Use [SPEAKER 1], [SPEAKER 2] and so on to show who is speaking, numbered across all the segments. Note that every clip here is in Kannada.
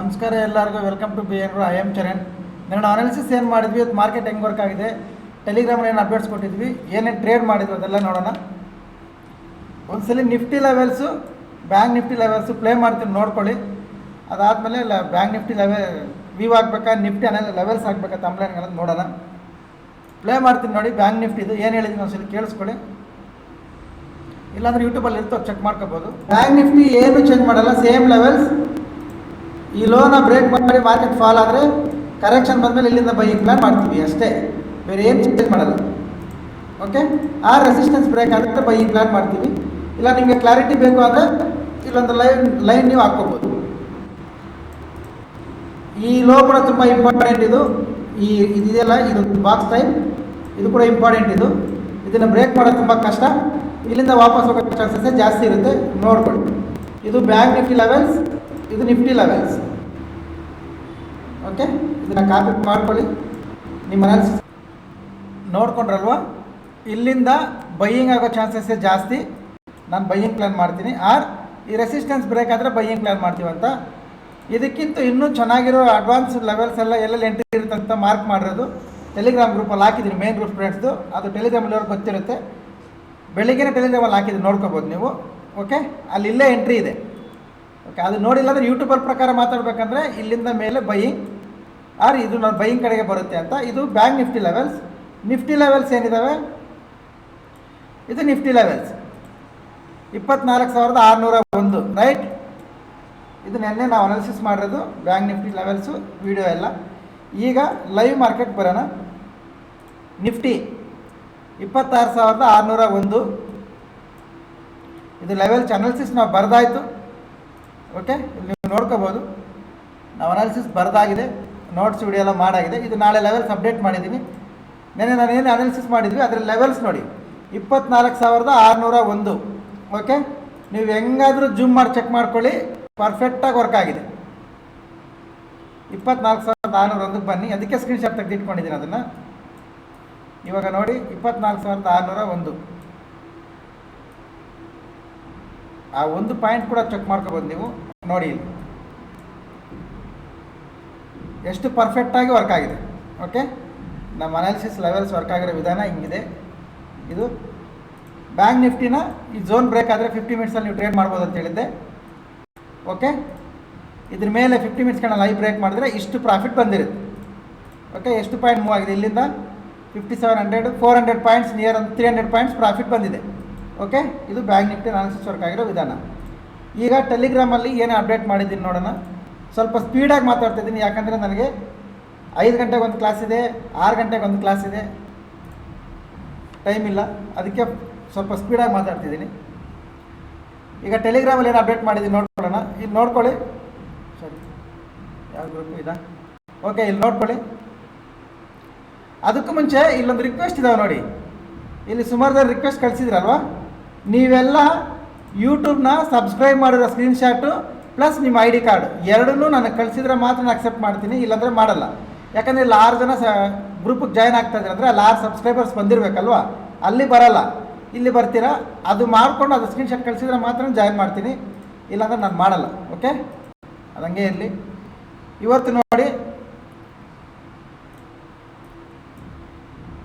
[SPEAKER 1] ನಮಸ್ಕಾರ ಎಲ್ಲರಿಗೂ welcome to BN Pro. I am Charan. ನಾನು ಅನಾಲಿಸಿಸ್ ಏನು ಮಾಡಿದ್ವಿ, ಅದು ಮಾರ್ಕೆಟ್ ಹೆಂಗೆ ವರ್ಕ್ ಆಗಿದೆ, ಟೆಲಿಗ್ರಾಮಲ್ಲಿ ಏನು ಅಪ್ಡೇಟ್ಸ್ ಕೊಟ್ಟಿದ್ವಿ, ಏನೇನು ಟ್ರೇಡ್ ಮಾಡಿದ್ವಿ ಅದೆಲ್ಲ ನೋಡೋಣ. ಒಂದ್ಸಲಿ Nifty levels, bank Nifty levels play ಮಾಡ್ತೀನಿ ನೋಡ್ಕೊಳ್ಳಿ. ಅದಾದಮೇಲೆ ಬ್ಯಾಂಕ್ ನಿಫ್ಟಿ ವೀವ್ ಆಗಬೇಕಾ, ನಿಫ್ಟಿ ಲೆವೆಲ್ಸ್ ಆಗಬೇಕಾ ತಮ್ಲೈನ್ಗಳನ್ನ ನೋಡೋಣ. ಪ್ಲೇ ಮಾಡ್ತೀನಿ ನೋಡಿ. ಬ್ಯಾಂಕ್ ನಿಫ್ಟಿದು ಏನು ಹೇಳಿದ್ದೀನಿ ಒಂದ್ಸಲಿ ಕೇಳಿಸ್ಕೊಳ್ಳಿ, ಇಲ್ಲಾಂದರೆ ಯೂಟ್ಯೂಬಲ್ಲಿ ಇರ್ತವೆ ಚೆಕ್ ಮಾಡ್ಕೋಬೋದು. ಬ್ಯಾಂಕ್ ನಿಫ್ಟಿ ಏನು ಚೇಂಜ್ ಮಾಡಲ್ಲ, ಸೇಮ್ ಲೆವೆಲ್ಸ್. ಈ ಲೋನ ಬ್ರೇಕ್ ಮಾಡಿ ಮಾರ್ಕೆಟ್ ಫಾಲ್ ಆದರೆ ಕರೆಕ್ಷನ್ ಬಂದಮೇಲೆ ಇಲ್ಲಿಂದ ಬೈಯಿಂಗ್ ಪ್ಲಾನ್ ಮಾಡ್ತೀವಿ ಅಷ್ಟೇ, ಬೇರೆ ಏನು ಚೇಂಜ್ ಮಾಡಲ್ಲ. ಓಕೆ, ಆ ರೆಸಿಸ್ಟೆನ್ಸ್ ಬ್ರೇಕ್ ಆದರೆ ಬೈಯಿಂಗ್ ಪ್ಲಾನ್ ಮಾಡ್ತೀವಿ. ಇಲ್ಲ ನಿಮಗೆ ಕ್ಲಾರಿಟಿ ಬೇಕು ಅಂದರೆ ಇಲ್ಲೊಂದು ಲೈನ್ ನೀವು ಹಾಕ್ಕೋಬೋದು. ಈ ಲೋ ಕೂಡ ತುಂಬ ಇಂಪಾರ್ಟೆಂಟ್. ಇದೆಯಲ್ಲ, ಇದು ಬಾಕ್ಸ್ ಟೈಮ್, ಇದು ಕೂಡ ಇಂಪಾರ್ಟೆಂಟ್. ಇದನ್ನು ಬ್ರೇಕ್ ಮಾಡೋದು ತುಂಬ ಕಷ್ಟ. ಇಲ್ಲಿಂದ ವಾಪಸ್ ಹೋಗೋ ಚಾನ್ಸಸ್ ಜಾಸ್ತಿ ಇರುತ್ತೆ, ನೋಡ್ಕೊಳ್ಳಿ. ಇದು ಬ್ಯಾಂಕ್ ನಿಫ್ಟಿ ಲೆವೆಲ್ಸ್, ಇದು ನಿಫ್ಟಿ ಲೆವೆಲ್ಸ್. ಓಕೆ, ಇದನ್ನು ಕಾಪಿ ಮಾಡ್ಕೊಳ್ಳಿ. ನಿಮ್ಮ ಅನಾಲಿಸಿಸ್ ನೋಡ್ಕೊಂಡ್ರಲ್ವ, ಇಲ್ಲಿಂದ ಬೈಯಿಂಗ್ ಆಗೋ ಚಾನ್ಸಸ್ಸೇ ಜಾಸ್ತಿ. ನಾನು ಬೈಯಿಂಗ್ ಪ್ಲ್ಯಾನ್ ಮಾಡ್ತೀನಿ. ಈ ರೆಸಿಸ್ಟೆನ್ಸ್ ಬ್ರೇಕ್ ಆದರೆ ಬೈಯಿಂಗ್ ಪ್ಲ್ಯಾನ್ ಮಾಡ್ತೀವಂತ. ಇದಕ್ಕಿಂತ ಇನ್ನೂ ಚೆನ್ನಾಗಿರೋ ಅಡ್ವಾನ್ಸ್ ಲೆವೆಲ್ಸ್ ಎಲ್ಲ ಎಲ್ಲೆಲ್ಲಿ ಎಂಟ್ರಿ ಇರುತ್ತೆ ಅಂತ ಮಾರ್ಕ್ ಮಾಡಿರೋದು ಟೆಲಿಗ್ರಾಮ್ ಗ್ರೂಪಲ್ಲಿ ಹಾಕಿದ್ದೀನಿ, ಮೇನ್ ಗ್ರೂಪ್ ಫ್ರೆಂಡ್ಸ್ದು. ಅದು ಟೆಲಿಗ್ರಾಮಲ್ಲಿ ಅವ್ರಿಗೆ ಗೊತ್ತಿರುತ್ತೆ. ಬೆಳಿಗ್ಗೆನೇ ಟೆಲಿಗ್ರಾಮಲ್ಲಿ ಹಾಕಿದ್ದೀನಿ, ನೋಡ್ಕೋಬೋದು ನೀವು. ಓಕೆ, ಅಲ್ಲಿ ಇಲ್ಲೇ ಎಂಟ್ರಿ ಇದೆ. ಓಕೆ, ಅದು ನೋಡಿಲ್ಲ ಅಂದರೆ ಯೂಟ್ಯೂಬರ್ ಪ್ರಕಾರ ಮಾತಾಡಬೇಕಂದ್ರೆ ಇಲ್ಲಿಂದ ಮೇಲೆ ಬೈಯಿಂಗ್ ಇದು ನಾನು ಬೈಯಿಂಗ್ ಕಡೆಗೆ ಬರುತ್ತೆ ಅಂತ. ಇದು bank Nifty levels. Nifty levels ಏನಿದ್ದಾವೆ, ಇದು ನಿಫ್ಟಿ ಲೆವೆಲ್ಸ್ 24,601, ರೈಟ್. ಇದು ನೆನ್ನೆ ನಾವು ಅನಾಲಿಸಿಸ್ ಮಾಡಿರೋದು ಬ್ಯಾಂಕ್ ನಿಫ್ಟಿ ಲೆವೆಲ್ಸು, ವಿಡಿಯೋ ಎಲ್ಲ. ಈಗ ಲೈವ್ ಮಾರ್ಕೆಟ್ ಬರೋಣ. ನಿಫ್ಟಿ 26,601, ಇದು ಲೆವೆಲ್ಸ್ ಅನಾಲಿಸಿಸ್ ನಾವು ಬರೆದಾಯಿತು. ಓಕೆ, ಇಲ್ಲಿ ನೀವು ನೋಡ್ಕೋಬೋದು, ನಾವು ಅನಾಲಿಸಿಸ್ ಬರೆದಾಗಿದೆ, ನೋಟ್ಸ್ ವಿಡಿಯೋ ಎಲ್ಲ ಮಾಡಾಗಿದೆ. ಇದು ನಾಳೆ ಲೆವೆಲ್ಸ್ ಅಪ್ಡೇಟ್ ಮಾಡಿದ್ದೀನಿ. ನೆನ್ನೆ ನಾನು ಏನು ಅನಾಲಿಸಿಸ್ ಮಾಡಿದ್ವಿ ಅದರ ಲೆವೆಲ್ಸ್ ನೋಡಿ, 24,601. ಓಕೆ, ನೀವು ಹೆಂಗಾದರೂ ಜೂಮ್ ಮಾಡಿ ಚೆಕ್ ಮಾಡ್ಕೊಳ್ಳಿ, ಪರ್ಫೆಕ್ಟಾಗಿ ವರ್ಕ್ ಆಗಿದೆ. 24,601ಕ್ಕೆ ಬನ್ನಿ, ಅದಕ್ಕೆ ಸ್ಕ್ರೀನ್ಶಾಟ್ ತೆಗೆದಿಟ್ಕೊಂಡಿದ್ದೀನಿ ಅದನ್ನು. ಇವಾಗ ನೋಡಿ, 24,601. ಆ ಒಂದು ಪಾಯಿಂಟ್ ಕೂಡ ಚೆಕ್ ಮಾಡ್ಕೋಬೋದು ನೀವು. ನೋಡಿ ಇಲ್ಲಿ ಎಷ್ಟು ಪರ್ಫೆಕ್ಟಾಗಿ ವರ್ಕ್ ಆಗಿದೆ. ಓಕೆ, ನಮ್ಮ ಅನಾಲಿಸಿಸ್ ಲೆವೆಲ್ಸ್ ವರ್ಕ್ ಆಗಿರೋ ವಿಧಾನ ಹಿಂಗಿದೆ. ಇದು ಬ್ಯಾಂಕ್ ನಿಫ್ಟಿನ ಈ ಝೋನ್ ಬ್ರೇಕ್ ಆದರೆ 50 ಮಿನಿಟ್ಸಲ್ಲಿ ನೀವು ಟ್ರೇಡ್ ಮಾಡ್ಬೋದು ಅಂತ ಹೇಳಿದ್ದೆ. ಓಕೆ, ಇದ್ರ ಮೇಲೆ 50 ಮಿನಿಟ್ಸ್ಗಳನ್ನ ಲೈವ್ ಬ್ರೇಕ್ ಮಾಡಿದ್ರೆ ಇಷ್ಟು ಪ್ರಾಫಿಟ್ ಬಂದಿರುತ್ತೆ. ಓಕೆ, ಎಷ್ಟು ಪಾಯಿಂಟ್ ಮೂವ್ ಆಗಿದೆ ಇಲ್ಲಿಂದ 5700, 400 ಪಾಯಿಂಟ್ಸ್, ನಿಯರ್ 300 ಪಾಯಿಂಟ್ಸ್ ಪ್ರಾಫಿಟ್ ಬಂದಿದೆ. ಓಕೆ, ಇದು ಬ್ಯಾಂಕ್ ನಿಫ್ಟಿ ಅನಾಲಿಸಿಸ್ ವರ್ಕ್ ಆಗಿರೋ ವಿಧಾನ. ಈಗ ಟೆಲಿಗ್ರಾಮಲ್ಲಿ ಏನು ಅಪ್ಡೇಟ್ ಮಾಡಿದ್ದೀನಿ ನೋಡೋಣ. ಸ್ವಲ್ಪ ಸ್ಪೀಡಾಗಿ ಮಾತಾಡ್ತಿದ್ದೀನಿ, ಯಾಕಂದರೆ ನನಗೆ 5 ಗಂಟೆಗೆ ಒಂದು ಕ್ಲಾಸ್ ಇದೆ, 6 ಗಂಟೆಗೆ ಒಂದು ಕ್ಲಾಸ್ ಇದೆ, ಟೈಮ್ ಇಲ್ಲ. ಅದಕ್ಕೆ ಸ್ವಲ್ಪ ಸ್ಪೀಡಾಗಿ ಮಾತಾಡ್ತಿದ್ದೀನಿ. ಈಗ ಟೆಲಿಗ್ರಾಮಲ್ಲಿ ಏನು ಅಪ್ಡೇಟ್ ಮಾಡಿದ್ದೀನಿ ನೋಡ್ಕೊಳ್ಳೋಣ. ಇಲ್ಲಿ ನೋಡ್ಕೊಳ್ಳಿ. ಸರಿ, ಯಾವ ಗ್ರೂಪು ಇದಾ? ಓಕೆ, ಇಲ್ಲಿ ನೋಡ್ಕೊಳ್ಳಿ. ಅದಕ್ಕೂ ಮುಂಚೆ ಇಲ್ಲೊಂದು ರಿಕ್ವೆಸ್ಟ್ ಇದಾವೆ ನೋಡಿ. ಇಲ್ಲಿ ಸುಮಾರು ರಿಕ್ವೆಸ್ಟ್ ಕಳಿಸಿದ್ರಲ್ವ, ನೀವೆಲ್ಲ ಯೂಟ್ಯೂಬ್ನ ಸಬ್ಸ್ಕ್ರೈಬ್ ಮಾಡಿರೋ ಸ್ಕ್ರೀನ್ಶಾಟು ಪ್ಲಸ್ ನಿಮ್ಮ ID ಕಾರ್ಡ್ ಎರಡನ್ನೂ ನನಗೆ ಕಳಿಸಿದ್ರೆ ಮಾತ್ರ ನಾನು ಅಕ್ಸೆಪ್ಟ್ ಮಾಡ್ತೀನಿ, ಇಲ್ಲಾಂದರೆ ಮಾಡಲ್ಲ. ಯಾಕಂದರೆ ಇಲ್ಲಿ 6 ಜನ ಗ್ರೂಪಿಗೆ ಜಾಯ್ನ್ ಆಗ್ತಾಯಿದ್ರೆ ಅಂದರೆ ಅಲ್ಲಿ 6 ಸಬ್ಸ್ಕ್ರೈಬರ್ಸ್ ಬಂದಿರಬೇಕಲ್ವ, ಅಲ್ಲಿ ಬರಲ್ಲ, ಇಲ್ಲಿ ಬರ್ತೀರಾ. ಅದು ಮಾಡಿಕೊಂಡು ಅದು ಸ್ಕ್ರೀನ್ಶಾಟ್ ಕಳಿಸಿದ್ರೆ ಮಾತ್ರ ಜಾಯ್ನ್ ಮಾಡ್ತೀನಿ, ಇಲ್ಲಾಂದ್ರೆ ನಾನು ಮಾಡಲ್ಲ. ಓಕೆ, ಅದಂಗೆ ಇರಲಿ. ಇವತ್ತು ನೋಡಿ,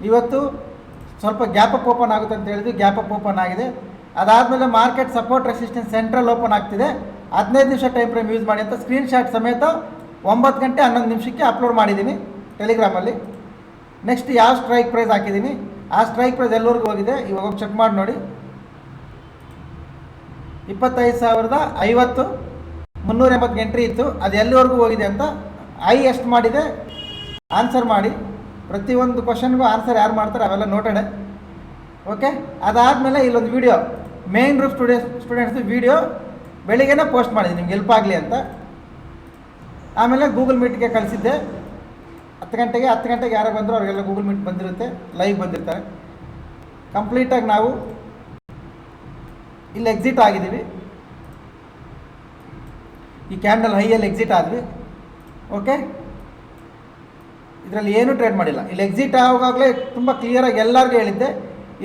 [SPEAKER 1] ಇವತ್ತು ಸ್ವಲ್ಪ ಗ್ಯಾಪ್ ಅಪ್ ಓಪನ್ ಆಗುತ್ತೆ ಅಂತ ಹೇಳಿದ್ವಿ, ಗ್ಯಾಪ್ ಅಪ್ ಓಪನ್ ಆಗಿದೆ. ಅದಾದಮೇಲೆ market support resistance central open ಆಗ್ತಿದೆ. 15 ನಿಮಿಷ ಟೈಮ್ ಫ್ರೇಮ್ ಯೂಸ್ ಮಾಡಿ ಅಂತ ಸ್ಕ್ರೀನ್ಶಾಟ್ ಸಮೇತ 9 ಗಂಟೆ 11 ನಿಮಿಷಕ್ಕೆ ಅಪ್ಲೋಡ್ ಮಾಡಿದ್ದೀನಿ ಟೆಲಿಗ್ರಾಮಲ್ಲಿ. ನೆಕ್ಸ್ಟ್ ಯಾವ ಸ್ಟ್ರೈಕ್ ಪ್ರೈಸ್ ಹಾಕಿದ್ದೀನಿ, ಆ ಸ್ಟ್ರೈಕ್ ಪ್ರೈಸ್ ಎಲ್ಲವರೆಗೂ ಹೋಗಿದೆ ಇವಾಗ ಹೋಗಿ ಚೆಕ್ ಮಾಡಿ ನೋಡಿ. 25,050, 380 ಎಂಟ್ರಿ ಇತ್ತು, ಅದು ಎಲ್ಲಿವರೆಗೂ ಹೋಗಿದೆ ಅಂತ. ಎಷ್ಟು ಮಾಡಿದೆ ಆನ್ಸರ್ ಮಾಡಿ. ಪ್ರತಿಯೊಂದು ಕ್ವಶನ್ಗೂ ಆನ್ಸರ್ ಯಾರು ಮಾಡ್ತಾರೆ ಅವೆಲ್ಲ ನೋಟೆಡೆ. ಓಕೆ, ಅದಾದಮೇಲೆ ಇಲ್ಲೊಂದು ವಿಡಿಯೋ, ಮೇನ್ ಗ್ರೂಪ್ ಸ್ಟೂಡೆಂಟ್ಸ್ದು ವಿಡಿಯೋ ಬೆಳಿಗ್ಗೆನೇ ಪೋಸ್ಟ್ ಮಾಡಿದ್ದೀನಿ ನಿಮ್ಗೆ ಹೆಲ್ಪ್ ಆಗಲಿ ಅಂತ. ಆಮೇಲೆ ಗೂಗಲ್ ಮೀಟ್ಗೆ ಕಳಿಸಿದ್ದೆ 10 ಗಂಟೆಗೆ ಯಾರು ಬಂದರೂ ಅವ್ರಿಗೆಲ್ಲ ಗೂಗಲ್ ಮೀಟ್ ಬಂದಿರುತ್ತೆ, ಲೈವ್ ಬಂದಿರ್ತಾರೆ. ಕಂಪ್ಲೀಟಾಗಿ ನಾವು ಇಲ್ಲಿ ಎಕ್ಸಿಟ್ ಆಗಿದ್ದೀವಿ. ಈ ಕ್ಯಾಂಡಲ್ ಹೈಯಲ್ಲಿ ಎಕ್ಸಿಟ್ ಆದ್ವಿ. ಓಕೆ, ಇದರಲ್ಲಿ ಏನೂ ಟ್ರೇಡ್ ಮಾಡಿಲ್ಲ. ಇಲ್ಲಿ ಎಕ್ಸಿಟ್ ಆವಾಗಲೇ ತುಂಬ ಕ್ಲಿಯರಾಗಿ ಎಲ್ಲರಿಗೂ ಹೇಳಿದ್ದೆ,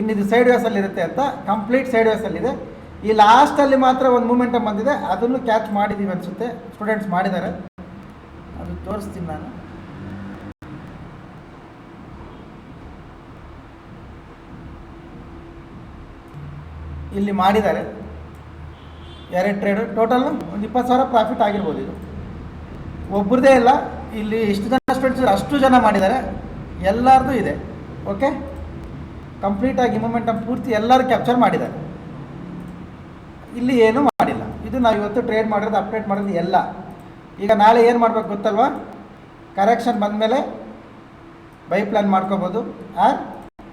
[SPEAKER 1] ಇನ್ನಿದು ಸೈಡ್ ವೇಸಲ್ಲಿರುತ್ತೆ ಅಂತ. ಕಂಪ್ಲೀಟ್ ಸೈಡ್ ವೇಸಲ್ಲಿದೆ. ಈ ಲಾಸ್ಟಲ್ಲಿ ಮಾತ್ರ ಒಂದು ಮೂಮೆಂಟಮ್ ಬಂದಿದೆ, ಅದನ್ನು ಕ್ಯಾಚ್ ಮಾಡಿದ್ದೀವಿ ಅನಿಸುತ್ತೆ, ಸ್ಟೂಡೆಂಟ್ಸ್ ಮಾಡಿದ್ದಾರೆ. ತೋರಿಸ್ತೀನಿ ನಾನು. ಇಲ್ಲಿ ಮಾಡಿದ್ದಾರೆ 2 ಟ್ರೇಡ್, ಟೋಟಲ್ ಒಂದು 20,000 ಪ್ರಾಫಿಟ್ ಆಗಿರ್ಬೋದು. ಇದು ಒಬ್ಬರದೇ ಇಲ್ಲ, ಇಲ್ಲಿ ಎಷ್ಟು ಜನ ಸ್ಟೂಡೆಂಟ್ಸ್ ಅಷ್ಟು ಜನ ಮಾಡಿದ್ದಾರೆ, ಎಲ್ಲರದು ಇದೆ. ಓಕೆ, ಕಂಪ್ಲೀಟಾಗಿ ಮೊಮೆಂಟಮ್ ಪೂರ್ತಿ ಎಲ್ಲರೂ ಕ್ಯಾಪ್ಚರ್ ಮಾಡಿದ್ದಾರೆ. ಇಲ್ಲಿ ಏನೂ ಮಾಡಿಲ್ಲ. ಇದು ನಾವು ಇವತ್ತು ಟ್ರೇಡ್ ಮಾಡಿರೋದು, ಅಪ್ಡೇಟ್ ಮಾಡೋದು ಎಲ್ಲ. ಈಗ ನಾಳೆ ಏನು ಮಾಡ್ಬೇಕು ಗೊತ್ತಲ್ವಾ? ಕರೆಕ್ಷನ್ ಬಂದಮೇಲೆ ಬೈ ಪ್ಲ್ಯಾನ್ ಮಾಡ್ಕೋಬೋದು.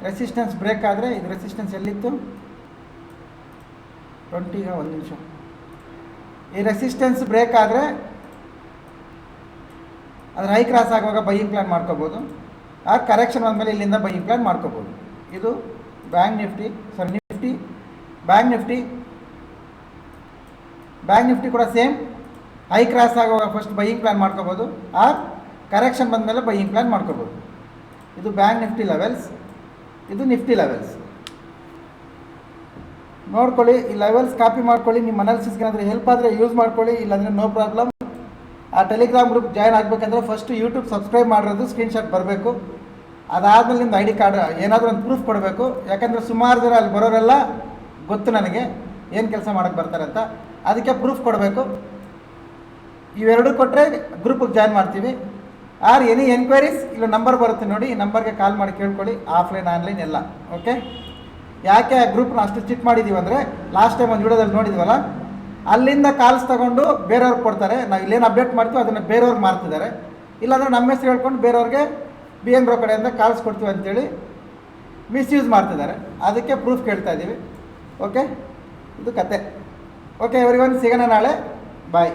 [SPEAKER 1] ರೆಸಿಸ್ಟೆನ್ಸ್ ಬ್ರೇಕ್ ಆದರೆ, ಇದು ರೆಸಿಸ್ಟೆನ್ಸ್ ಎಲ್ಲಿತ್ತು 20, ಒಂದು ನಿಮಿಷ. ಈ ರೆಸಿಸ್ಟೆನ್ಸ್ ಬ್ರೇಕ್ ಆದರೆ ಅದ್ರ ಹೈ ಕ್ರಾಸ್ ಆಗುವಾಗ ಬೈಯಿಂಗ್ ಪ್ಲ್ಯಾನ್ ಮಾಡ್ಕೋಬೋದು. ಕರೆಕ್ಷನ್ ಬಂದಮೇಲೆ ಇಲ್ಲಿಂದ ಬೈಯಿಂಗ್ ಪ್ಲ್ಯಾನ್ ಮಾಡ್ಕೋಬೋದು. ಇದು ಬ್ಯಾಂಕ್ ನಿಫ್ಟಿ, ಬ್ಯಾಂಕ್ ನಿಫ್ಟಿ ಕೂಡ ಸೇಮ್. ಹೈ ಕ್ರಾಸ್ ಆಗುವಾಗ ಫಸ್ಟ್ ಬೈಯಿಂಗ್ ಪ್ಲ್ಯಾನ್ ಮಾಡ್ಕೋಬೋದು, ಕರೆಕ್ಷನ್ ಬಂದಮೇಲೆ ಬೈಯಿಂಗ್ ಪ್ಲ್ಯಾನ್ ಮಾಡ್ಕೋಬೋದು. ಇದು ಬ್ಯಾಂಕ್ ನಿಫ್ಟಿ ಲೆವೆಲ್ಸ್, ಇದು ನಿಫ್ಟಿ ಲೆವೆಲ್ಸ್. ನೋಡ್ಕೊಳ್ಳಿ, ಈ ಲೆವೆಲ್ಸ್ ಕಾಪಿ ಮಾಡ್ಕೊಳ್ಳಿ. ನಿಮ್ಮ ಅನಾಲಿಸಿಸ್ಗೆ ಏನಾದರೂ ಹೆಲ್ಪ್ ಆದರೆ ಯೂಸ್ ಮಾಡ್ಕೊಳ್ಳಿ, ಇಲ್ಲಾಂದರೆ ನೋ ಪ್ರಾಬ್ಲಮ್. ಆ ಟೆಲಿಗ್ರಾಮ್ ಗ್ರೂಪ್ ಜಾಯ್ನ್ ಆಗಬೇಕಂದ್ರೆ ಫಸ್ಟು ಯೂಟ್ಯೂಬ್ ಸಬ್ಸ್ಕ್ರೈಬ್ ಮಾಡಿರೋದು ಸ್ಕ್ರೀನ್ಶಾಟ್ ಬರಬೇಕು. ಅದಾದಮೇಲೆ ನಿಮ್ದು ID ಕಾರ್ಡ್ ಏನಾದರೂ ಒಂದು ಪ್ರೂಫ್ ಕೊಡಬೇಕು. ಯಾಕಂದರೆ ಸುಮಾರು ಜನ ಅಲ್ಲಿ ಬರೋರೆಲ್ಲ ಗೊತ್ತು ನನಗೆ ಏನು ಕೆಲಸ ಮಾಡೋಕ್ಕೆ ಬರ್ತಾರೆ ಅಂತ, ಅದಕ್ಕೆ ಪ್ರೂಫ್ ಕೊಡಬೇಕು. ಇವೆರಡು ಕೊಟ್ಟರೆ ಗ್ರೂಪಿಗೆ ಜಾಯ್ನ್ ಮಾಡ್ತೀವಿ. ಎನಿ ಎನ್ಕ್ವೈರೀಸ್ ಇಲ್ಲ ನಂಬರ್ ಬರುತ್ತೆ ನೋಡಿ, ಈ ನಂಬರ್ಗೆ ಕಾಲ್ ಮಾಡಿ ಕೇಳ್ಕೊಳ್ಳಿ, ಆಫ್ಲೈನ್ ಆನ್ಲೈನ್ ಎಲ್ಲ. ಓಕೆ, ಯಾಕೆ ಆ ಗ್ರೂಪ್ನ ಅಷ್ಟು ಚಿಟ್ ಮಾಡಿದ್ದೀವಿ ಅಂದರೆ, ಲಾಸ್ಟ್ ಟೈಮ್ ಒಂದು ವಿಡಿಯೋದಲ್ಲಿ ನೋಡಿದ್ವಲ್ಲ, ಅಲ್ಲಿಂದ ಕಾಲ್ಸ್ ತೊಗೊಂಡು ಬೇರೆಯವ್ರಿಗೆ ಕೊಡ್ತಾರೆ. ನಾವು ಇಲ್ಲೇನು ಅಪ್ಡೇಟ್ ಮಾಡ್ತೀವಿ ಅದನ್ನು ಬೇರೆಯವ್ರಿಗೆ ಮಾಡ್ತಿದ್ದಾರೆ. ಇಲ್ಲಾಂದರೆ ನಮ್ಮ ಹೆಸರು ಹೇಳ್ಕೊಂಡು ಬೇರೆಯವ್ರಿಗೆ BN Bro ಕಡೆಯಿಂದ ಕಾಲ್ಸ್ ಕೊಡ್ತೀವಿ ಅಂತೇಳಿ ಮಿಸ್ಯೂಸ್ ಮಾಡ್ತಿದ್ದಾರೆ. ಅದಕ್ಕೆ ಪ್ರೂಫ್ ಕೇಳ್ತಾ ಇದ್ದೀವಿ. ಓಕೆ, ಇದು ಕತೆ. ಓಕೆ ಎವ್ರಿವನ್, ಸಿಗೋಣ ನಾಳೆ. ಬಾಯ್.